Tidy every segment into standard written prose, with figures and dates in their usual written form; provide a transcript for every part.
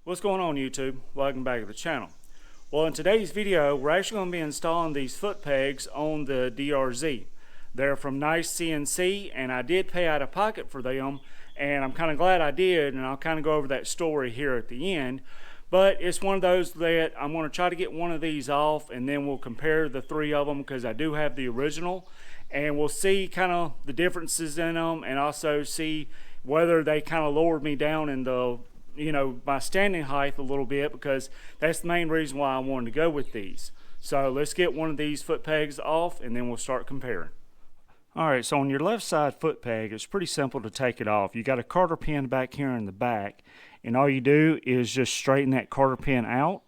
What's going on, YouTube? Welcome back to the channel. Well, in today's video we're actually going to be installing these foot pegs on the DR-Z. They're from NiceCNC, and I did pay out of pocket for them, and I'm kind of glad I did, and I'll kind of go over that story here at the end. But it's one of those that I'm going to try to get one of these off, and then we'll compare the three of them because I do have the original, and we'll see kind of the differences in them, and also see whether they kind of lowered me down in the my standing height a little bit, because that's the main reason why I wanted to go with these. So let's get one of these foot pegs off and then we'll start comparing. Alright, so on your left side foot peg, it's pretty simple to take it off. You got a cotter pin back here in the back, and all you do is just straighten that cotter pin out.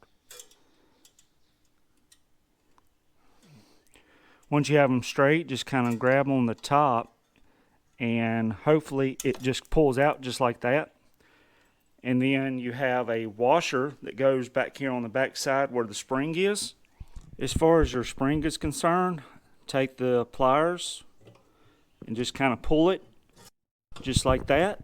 Once you have them straight, just kind of grab on the top, and hopefully it just pulls out just like that. And then you have a washer that goes back here on the back side where the spring is. As far as your spring is concerned, take the pliers and just kind of pull it just like that.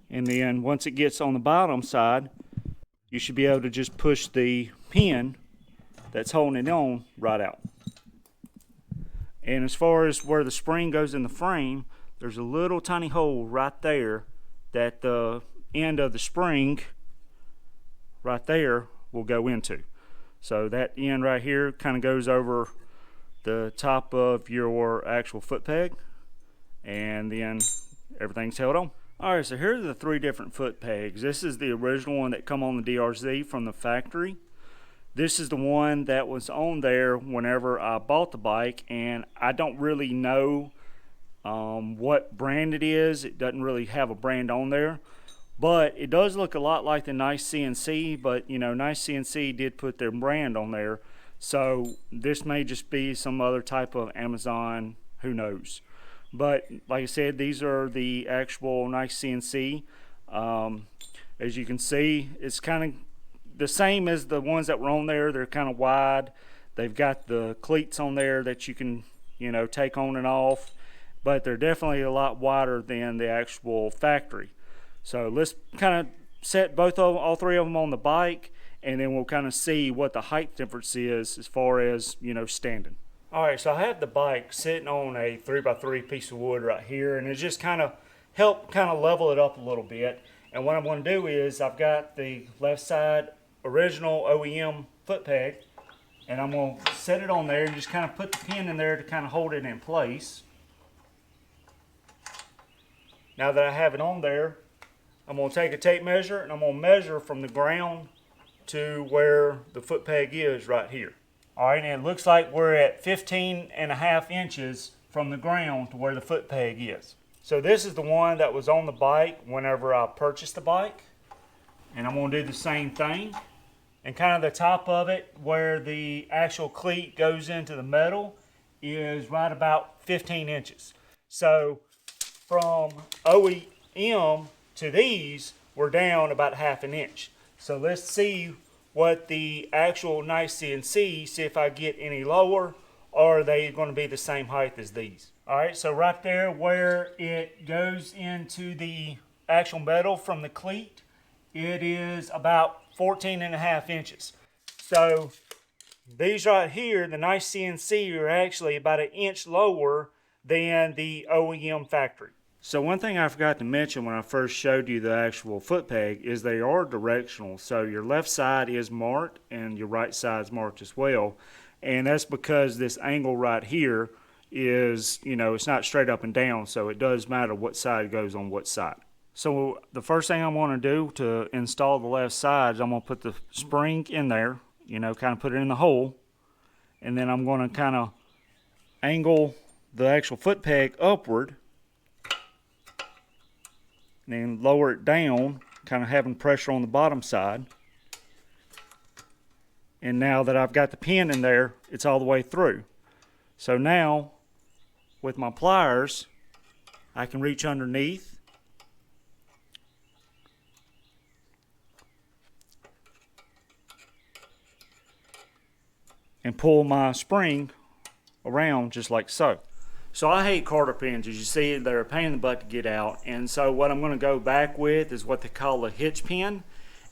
And then once it gets on the bottom side, you should be able to just push the pin that's holding it on right out. And as far as where the spring goes in the frame, there's a little tiny hole right there that the end of the spring right there will go into. So that end right here kind of goes over the top of your actual foot peg, and then everything's held on. Alright, so here are the three different foot pegs. This is the original one that come on the DR-Z from the factory. This is the one that was on there whenever I bought the bike, and I don't really know what brand it is. It doesn't really have a brand on there, but it does look a lot like the NiceCNC, but NiceCNC did put their brand on there, so this may just be some other type of Amazon, who knows. But like I said, these are the actual NiceCNC. As you can see, it's kind of the same as the ones that were on there. They're kind of wide. They've got the cleats on there that you can, take on and off. But they're definitely a lot wider than the actual factory. So let's kind of set all three of them on the bike, and then we'll kind of see what the height difference is as far as, standing. Alright, so I have the bike sitting on a 3x3 piece of wood right here, and it just kind of help level it up a little bit. And what I'm going to do is I've got the left side original OEM foot peg, and I'm going to set it on there and just kind of put the pin in there to kind of hold it in place. Now that I have it on there, I'm going to take a tape measure and I'm going to measure from the ground to where the foot peg is right here. Alright, and it looks like we're at 15.5 inches from the ground to where the foot peg is. So this is the one that was on the bike whenever I purchased the bike. And I'm going to do the same thing. And kind of the top of it, where the actual cleat goes into the metal, is right about 15 inches. So from OEM to these, we're down about ½ an inch. So let's see what the actual NiceCNC, see if I get any lower, or are they going to be the same height as these. Alright, so right there where it goes into the actual metal from the cleat, it is about 14.5 inches. So these right here, the NiceCNC, are actually about an inch lower than the OEM factory. So one thing I forgot to mention when I first showed you the actual foot peg is they are directional. So your left side is marked and your right side is marked as well. And that's because this angle right here is, it's not straight up and down, so it does matter what side goes on what side. So the first thing I'm going to do to install the left side is I'm going to put the spring in there, kind of put it in the hole. And then I'm going to kind of angle the actual foot peg upward, and then lower it down, kind of having pressure on the bottom side. And now that I've got the pin in there, it's all the way through. So now, with my pliers, I can reach underneath and pull my spring around just like so. So I hate cotter pins. As you see, they're a pain in the butt to get out. And so what I'm going to go back with is what they call a hitch pin.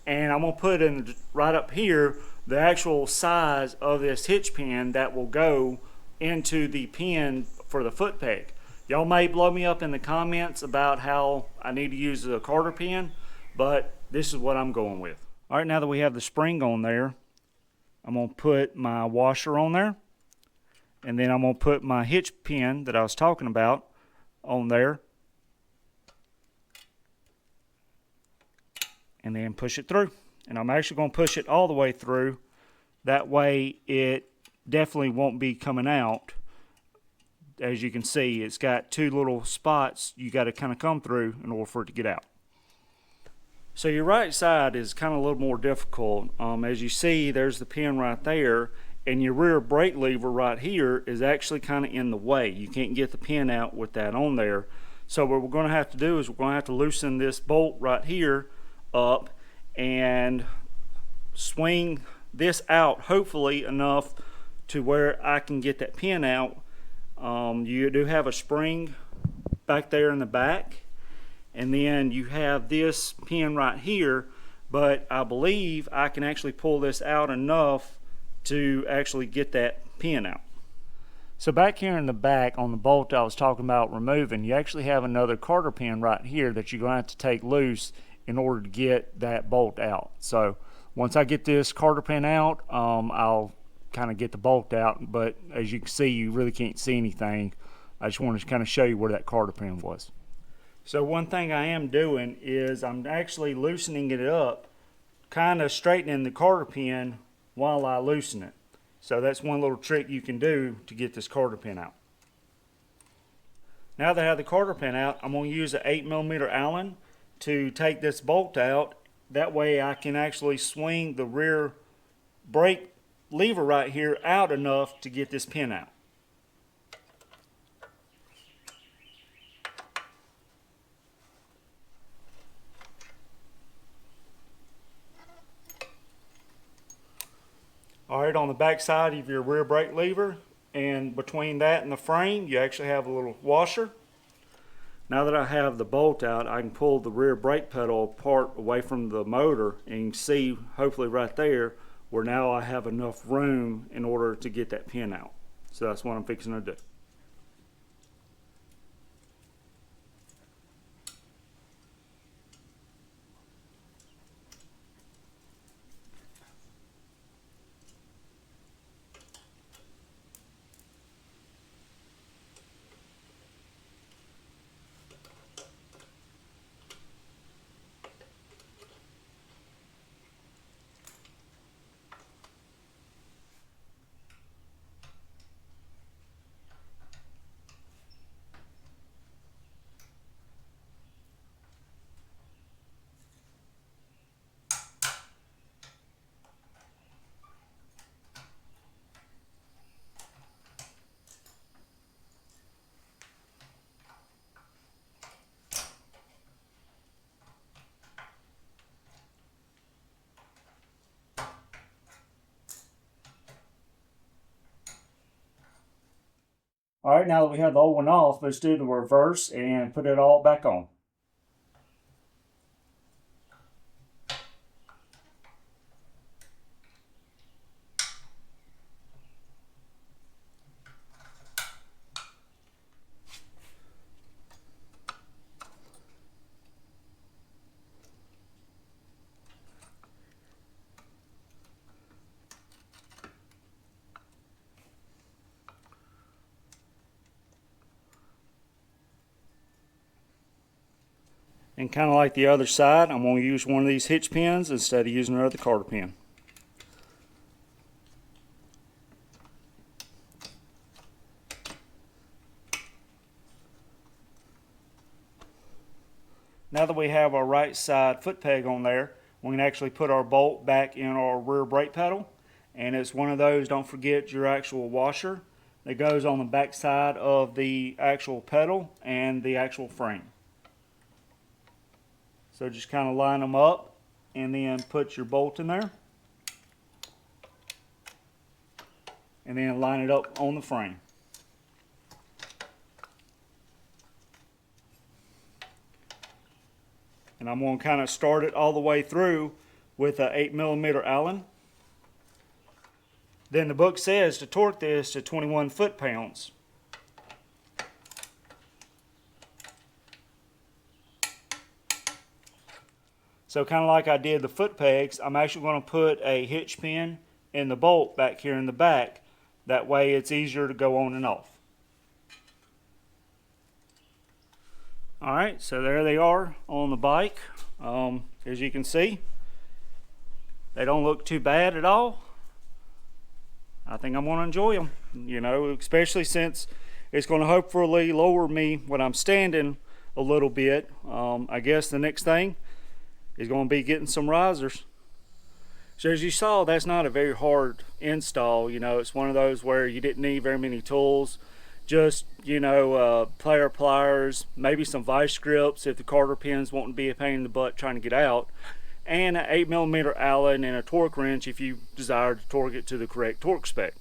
And I'm going to put in right up here the actual size of this hitch pin that will go into the pin for the foot peg. Y'all may blow me up in the comments about how I need to use a cotter pin, but this is what I'm going with. All right, now that we have the spring on there, I'm going to put my washer on there. And then I'm going to put my hitch pin that I was talking about on there. And then push it through. And I'm actually going to push it all the way through. That way it definitely won't be coming out. As you can see, it's got two little spots you got to kind of come through in order for it to get out. So your right side is kind of a little more difficult. As you see, there's the pin right there. And your rear brake lever right here is actually kind of in the way. You can't get the pin out with that on there. So what we're going to have to do is we're going to have to loosen this bolt right here up and swing this out, hopefully enough to where I can get that pin out. You do have a spring back there in the back, and then you have this pin right here, but I believe I can actually pull this out enough to actually get that pin out. So back here in the back on the bolt I was talking about removing, you actually have another cotter pin right here that you're going to have to take loose in order to get that bolt out. So once I get this cotter pin out, I'll kind of get the bolt out, but as you can see, you really can't see anything. I just wanted to kind of show you where that cotter pin was. So one thing I am doing is I'm actually loosening it up, kind of straightening the cotter pin while I loosen it. So that's one little trick you can do to get this cotter pin out. Now that I have the cotter pin out, I'm going to use an 8mm Allen to take this bolt out. That way I can actually swing the rear brake lever right here out enough to get this pin out. Alright, on the back side of your rear brake lever, and between that and the frame, you actually have a little washer. Now that I have the bolt out, I can pull the rear brake pedal apart away from the motor, and you can see, hopefully right there, where now I have enough room in order to get that pin out. So that's what I'm fixing to do. Alright, now that we have the old one off, let's do the reverse and put it all back on. And kind of like the other side, I'm going to use one of these hitch pins instead of using another cotter pin. Now that we have our right side foot peg on there, we can actually put our bolt back in our rear brake pedal. And it's one of those, don't forget your actual washer that goes on the back side of the actual pedal and the actual frame. So just kind of line them up and then put your bolt in there. and then line it up on the frame. And I'm going to kind of start it all the way through with an 8mm Allen. Then the book says to torque this to 21 foot-pounds. So kind of like I did the foot pegs, I'm actually going to put a hitch pin in the bolt back here in the back. That way it's easier to go on and off. Alright, so there they are on the bike. As you can see, they don't look too bad at all. I think I'm going to enjoy them, you know, especially since it's going to hopefully lower me when I'm standing a little bit. I guess the next thing is going to be getting some risers. So as you saw, that's not a very hard install. You know, it's one of those where you didn't need very many tools. Just, you know, pliers, maybe some vice grips if the carter pins won't be a pain in the butt trying to get out, and an 8mm Allen and a torque wrench if you desire to torque it to the correct torque spec.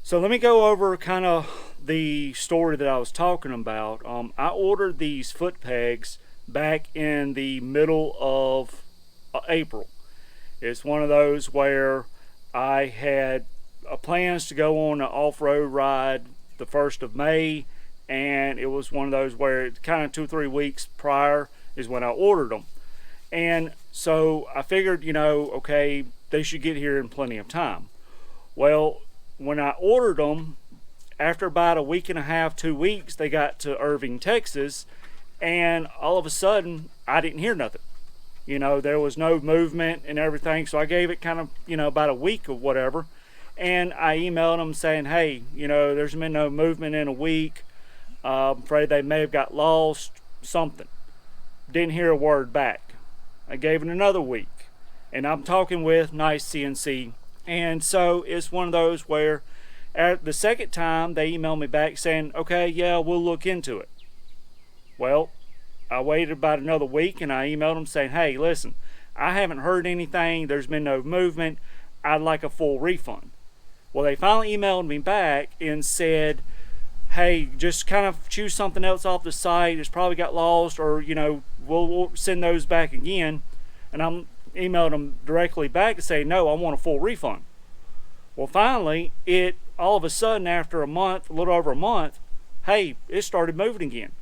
So let me go over kind of the story that I was talking about. I ordered these foot pegs back in the middle of April. It's one of those where I had plans to go on an off-road ride the 1st of May, and it was one of those where it kind of 2 or 3 weeks prior is when I ordered them. And so I figured, you know, okay, they should get here in plenty of time. Well, when I ordered them, after about a week and a half, 2 weeks, they got to Irving, Texas, and all of a sudden I didn't hear nothing. You know, there was no movement and everything, so I gave it kind of, you know, about a week or whatever. And I emailed them saying, hey, you know, there's been no movement in a week. I'm afraid they may have got lost, something. Didn't hear a word back. I gave it another week. And I'm talking with NiceCNC. And so it's one of those where at the second time they emailed me back saying, okay, yeah, we'll look into it. Well, I waited about another week and I emailed them saying, hey, listen, I haven't heard anything. There's been no movement. I'd like a full refund. Well, they finally emailed me back and said, hey, just kind of choose something else off the site. It's probably got lost, or, you know, we'll send those back again. And I'm emailed them directly back to say, no, I want a full refund. Well, finally, it all of a sudden after a month, a little over a month, hey, it started moving again.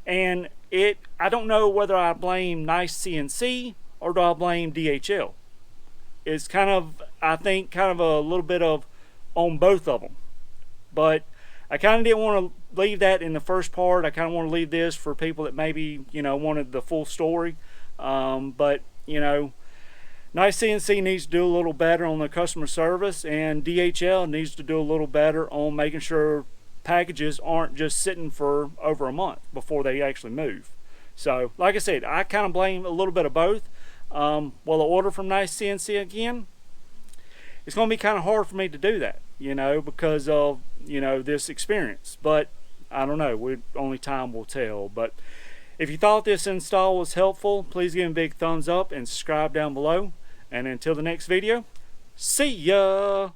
And I don't know whether I blame NiceCNC or do I blame DHL. It's kind of, I think, kind of a little bit of on both of them. But I kind of didn't want to leave that in the first part. I kind of want to leave this for people that maybe, you know, wanted the full story. But, you know, NiceCNC needs to do a little better on the customer service, and DHL needs to do a little better on making sure packages aren't just sitting for over a month before they actually move. So, like I said, I kind of blame a little bit of both. Well, the order from NiceCNC again, it's going to be kind of hard for me to do that, you know, because of, you know, this experience. But I don't know, only time will tell. But if you thought this install was helpful, please give me a big thumbs up and subscribe down below. And until the next video, see ya!